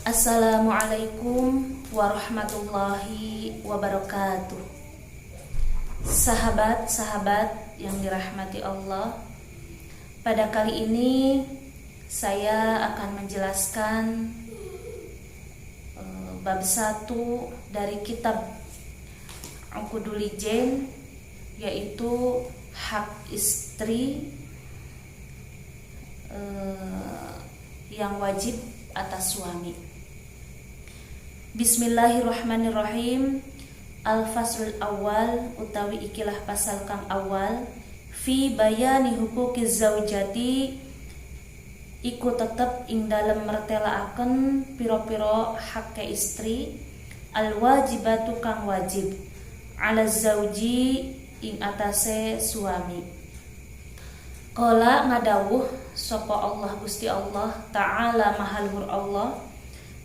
Assalamualaikum warahmatullahi wabarakatuh. Sahabat-sahabat yang dirahmati Allah, pada kali ini saya akan menjelaskan bab 1 dari kitab Uqudul Jen, yaitu hak istri yang wajib atas suami. Bismillahirrahmanirrahim. Al-faslul awal utawi ikilah pasal kang awal fi bayani huquqiz zaujati iku tetep ing dalem mertelaaken piro-piro hak istri al wajibatu kang wajib ala zauji ing atase suami. Qala ngadawuh sapa Allah Gusti Allah Ta'ala mahaluhur Allah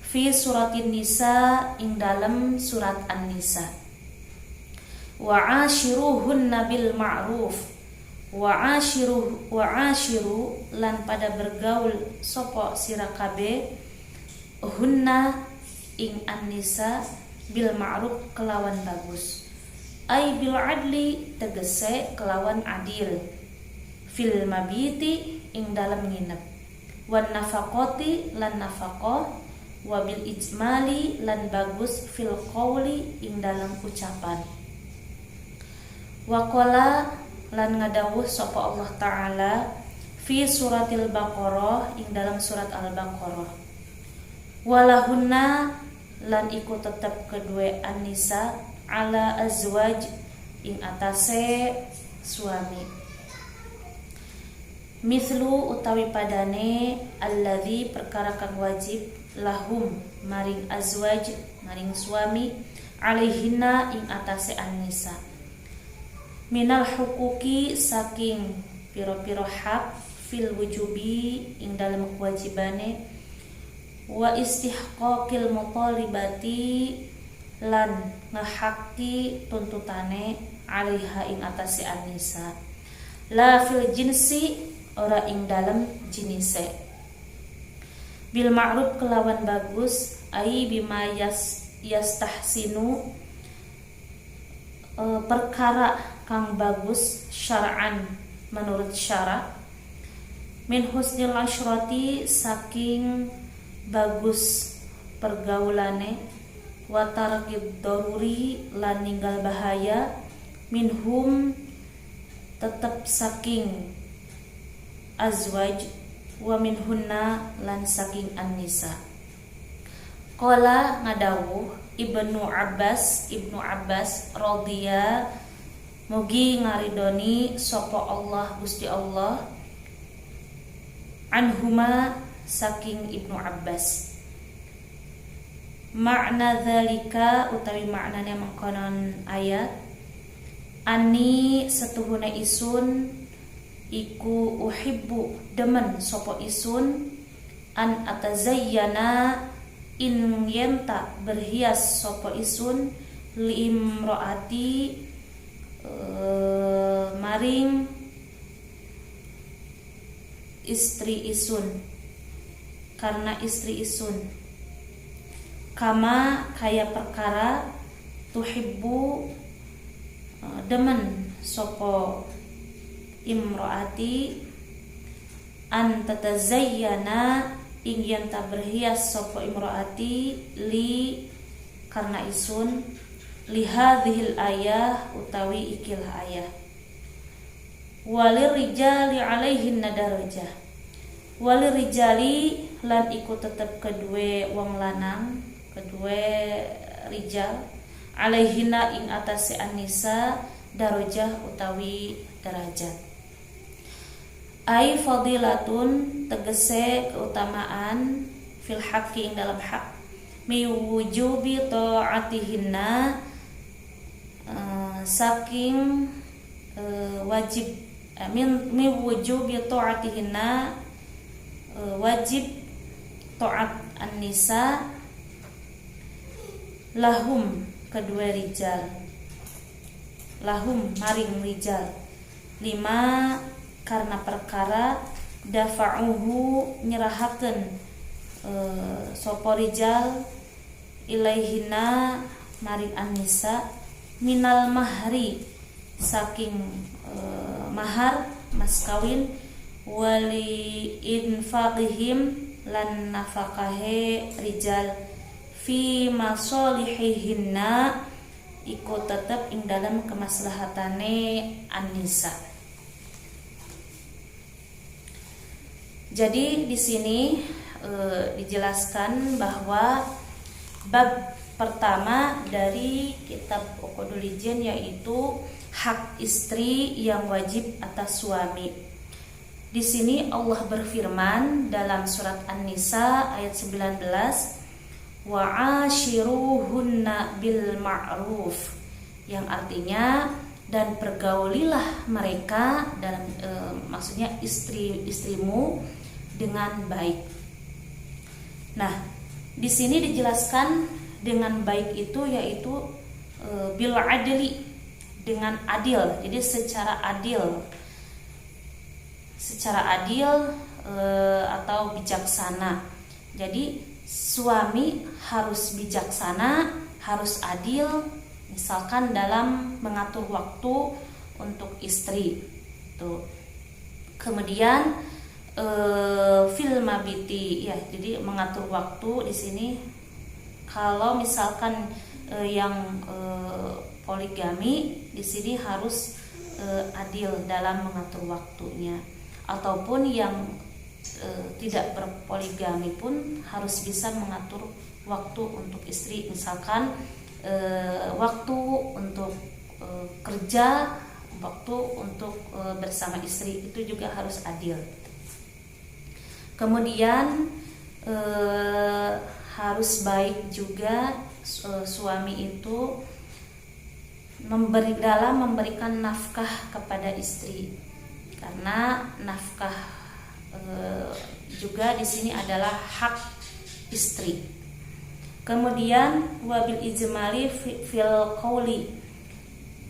fi suratin Nisa ing dalam surat An-Nisa. Wa ashiruhunna bil ma'ruf wa ashiru lan pada bergaul sapa sira kabeh hunna ing An-Nisa bil ma'ruf kelawan bagus. Ai bil adli tegese kelawan adil. Fil mabiti ing dalam nginep. Wan nafaqati lan nafaqah. Wabil ijmali lan bagus fil qawli ing dalam ucapan. Waqala lan ngadawuh sapa Allah Ta'ala fi suratil Baqarah ing dalam surat Al-Baqarah. Walahunna lan iku tetep kedue An-Nisa ala azwaj ing atase suami. Mithlu utawi padane alladzi perkara kang wajib lahum maring azwaj maring suami alaihinna ing atase An-Nisa minal huquqi saking piro-piro hak fil wujubi ing dalam kewajibane wa istihqaqil mutalibati lan ngehakti tuntutane alaiha ing atase An-Nisa la fil jinsi ora ing dalam jinise bil ma'ruf kelawan bagus ai bima yastahsinu perkara kang bagus syar'an menurut syara min husnil asyrati saking bagus pergaulane wa tarkid daruri lan ninggal bahaya minhum tetep saking azwaj wa minhunna lan saking An-Nisa. Qala ngadawuh Ibnu Abbas radhiya mugi ngaridoni sapa Allah Gusti Allah anhuma saking Ibnu Abbas. Makna dzalika utawi maknane mangkonon ayat ani setuhuna isun iku uhibbu demen sopo isun an atazayyana in yenta berhias sopo isun liimroati maring istri isun karena istri isun kama kaya perkara tuhibbu demen sopo imroati an tatazayyana ing yen ta berhias sapa imroati li karena isun li hadhil ayah utawi ikilah ayah walir rijali alaihin darajah walir rijali lan iku tetep kedue wong lanang kedue rijal alaihina ing atase An-Nisa darajah utawi derajat. Ai fadilatun tegese keutamaan fil haqqi ing dalam hak mi wujubi taatihinna saking wajib mi wujubi taatihinna wajib taat An-Nisa lahum kedua rijal lahum maring rijal lima karena perkara dafa'uhu nyerahaken sapa rijal ilaihina mari an-nisa minal mahri saking mahar mas kawin wali infaqihim lan nafakahe rijal fi masolihihinna iku tetep ing dalam kemaslahatane an-nisa. Jadi di sini dijelaskan bahwa bab pertama dari kitab Uqudul Ijin yaitu hak istri yang wajib atas suami. Di sini Allah berfirman dalam surat An-Nisa ayat 19, wa'ashiruhunna bil ma'ruf, yang artinya dan pergaulilah mereka dalam maksudnya istrimu dengan baik. Nah, di sini dijelaskan dengan baik itu yaitu bil adli, dengan adil. Jadi secara adil atau bijaksana. Jadi suami harus bijaksana, harus adil, misalkan dalam mengatur waktu untuk istri. Tuh. Kemudian fil mabiti, ya, jadi mengatur waktu di sini. Kalau misalkan yang poligami di sini harus adil dalam mengatur waktunya, ataupun yang tidak berpoligami pun harus bisa mengatur waktu untuk istri, misalkan waktu untuk kerja, waktu untuk bersama istri, itu juga harus adil. Kemudian harus baik juga suami itu memberikan nafkah kepada istri, karena nafkah juga di sini adalah hak istri. Kemudian wabil ijmali fil qauli,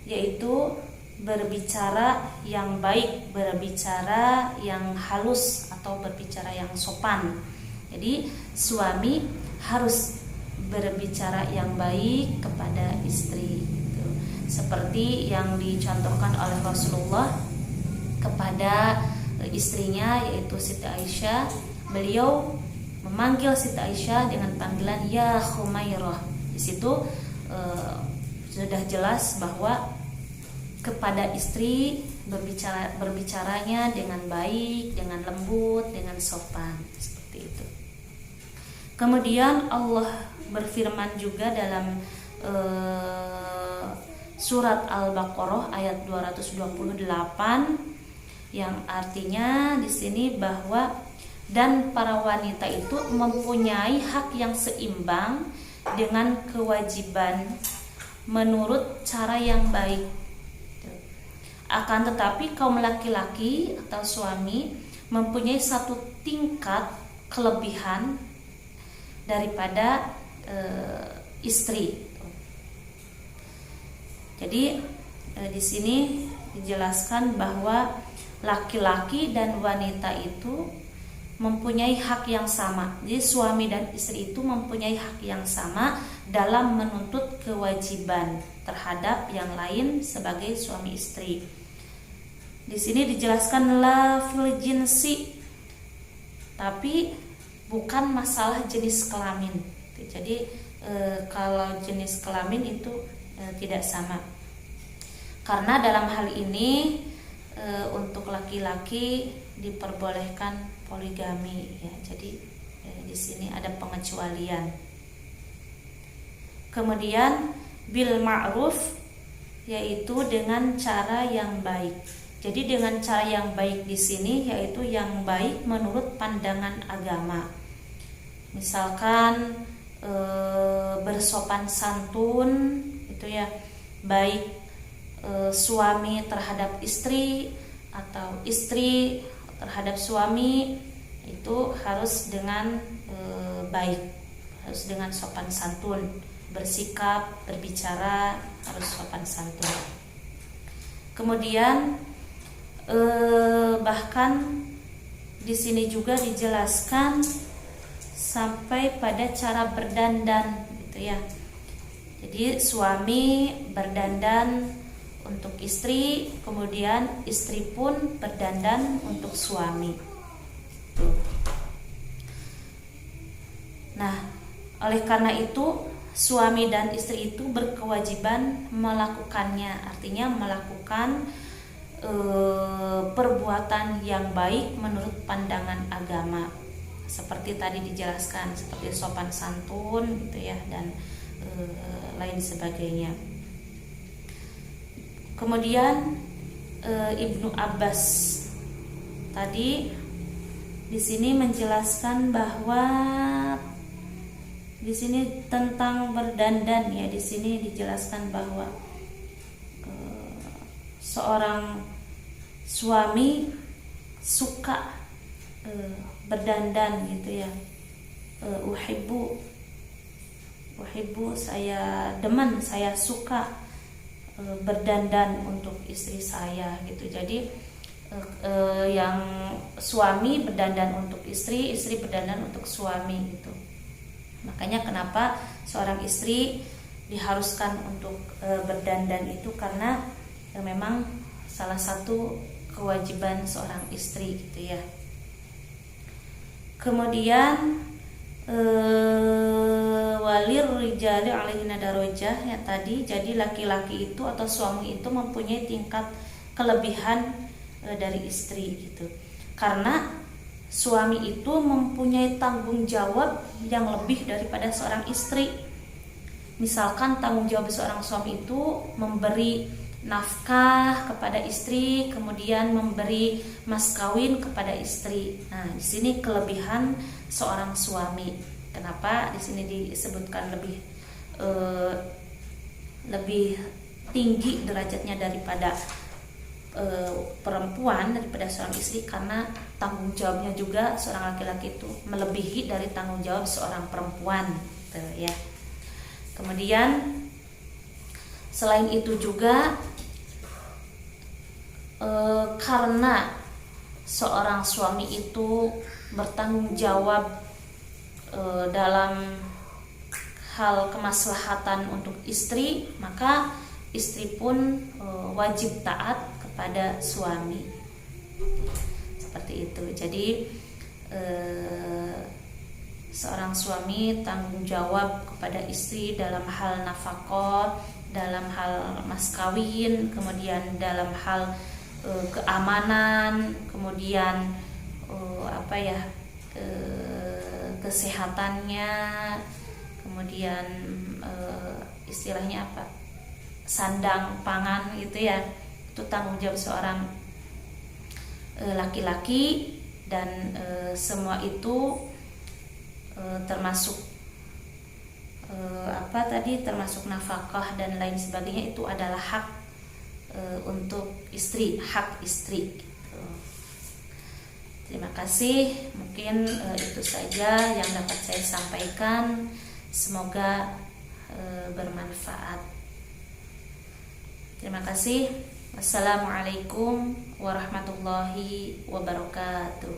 yaitu berbicara yang baik, berbicara yang halus atau berbicara yang sopan. Jadi suami harus berbicara yang baik kepada istri, gitu. Seperti yang dicontohkan oleh Rasulullah kepada istrinya yaitu Siti Aisyah. Beliau memanggil Siti Aisyah dengan panggilan ya Khumairah. Di situ sudah jelas bahwa kepada istri berbicaranya dengan baik, dengan lembut, dengan sopan, seperti itu. Kemudian Allah berfirman juga dalam surat Al-Baqarah ayat 228, yang artinya di sini bahwa dan para wanita itu mempunyai hak yang seimbang dengan kewajiban menurut cara yang baik. Akan tetapi kaum laki-laki atau suami mempunyai satu tingkat kelebihan daripada istri. Jadi di sini dijelaskan bahwa laki-laki dan wanita itu mempunyai hak yang sama. Jadi suami dan istri itu mempunyai hak yang sama dalam menuntut kewajiban terhadap yang lain sebagai suami istri. Di sini dijelaskan la fil jinsi, tapi bukan masalah jenis kelamin. Jadi kalau jenis kelamin itu tidak sama. Karena dalam hal ini untuk laki-laki diperbolehkan poligami, ya. Jadi di sini ada pengecualian. Kemudian bil ma'ruf, yaitu dengan cara yang baik. Jadi dengan cara yang baik di sini yaitu yang baik menurut pandangan agama. Misalkan bersopan santun, itu ya, baik suami terhadap istri atau istri terhadap suami, itu harus dengan baik, harus dengan sopan santun, bersikap, berbicara harus sopan santun. Kemudian bahkan di sini juga dijelaskan sampai pada cara berdandan gitu ya. Jadi suami berdandan untuk istri, kemudian istri pun berdandan untuk suami. Tuh. Nah, oleh karena itu suami dan istri itu berkewajiban melakukannya, artinya melakukan perbuatan yang baik menurut pandangan agama, seperti tadi dijelaskan, seperti sopan santun gitu ya, dan lain sebagainya. Kemudian Ibnu Abbas tadi di sini menjelaskan bahwa di sini tentang berdandan ya, di sini dijelaskan bahwa seorang suami suka berdandan gitu ya. Uhibbu, saya demen, saya suka berdandan untuk istri saya gitu. Jadi yang suami berdandan untuk istri, istri berdandan untuk suami gitu. Makanya kenapa seorang istri diharuskan untuk berdandan itu, karena memang salah satu kewajiban seorang istri gitu ya. Kemudian walir rijali alaihinna darajah ya tadi, jadi laki-laki itu atau suami itu mempunyai tingkat kelebihan dari istri gitu. Karena suami itu mempunyai tanggung jawab yang lebih daripada seorang istri. Misalkan tanggung jawab seorang suami itu memberi nafkah kepada istri, kemudian memberi mas kawin kepada istri. Nah, di sini kelebihan seorang suami. Kenapa di sini disebutkan lebih tinggi derajatnya daripada perempuan, daripada seorang istri, karena tanggung jawabnya juga seorang laki-laki itu melebihi dari tanggung jawab seorang perempuan, gitu ya. Kemudian selain itu juga karena seorang suami itu bertanggung jawab dalam hal kemaslahatan untuk istri, maka istri pun wajib taat kepada suami. Seperti itu. Jadi seorang suami tanggung jawab kepada istri dalam hal nafkah, dalam hal mas kawin, kemudian dalam hal keamanan, kemudian kesehatannya, kemudian istilahnya apa, sandang pangan gitu ya. Itu tanggung jawab seorang laki-laki, dan semua itu termasuk termasuk nafkah dan lain sebagainya, itu adalah hak untuk istri, hak istri gitu. Terima kasih, mungkin itu saja yang dapat saya sampaikan, semoga bermanfaat. Terima kasih. Wassalamualaikum warahmatullahi wabarakatuh.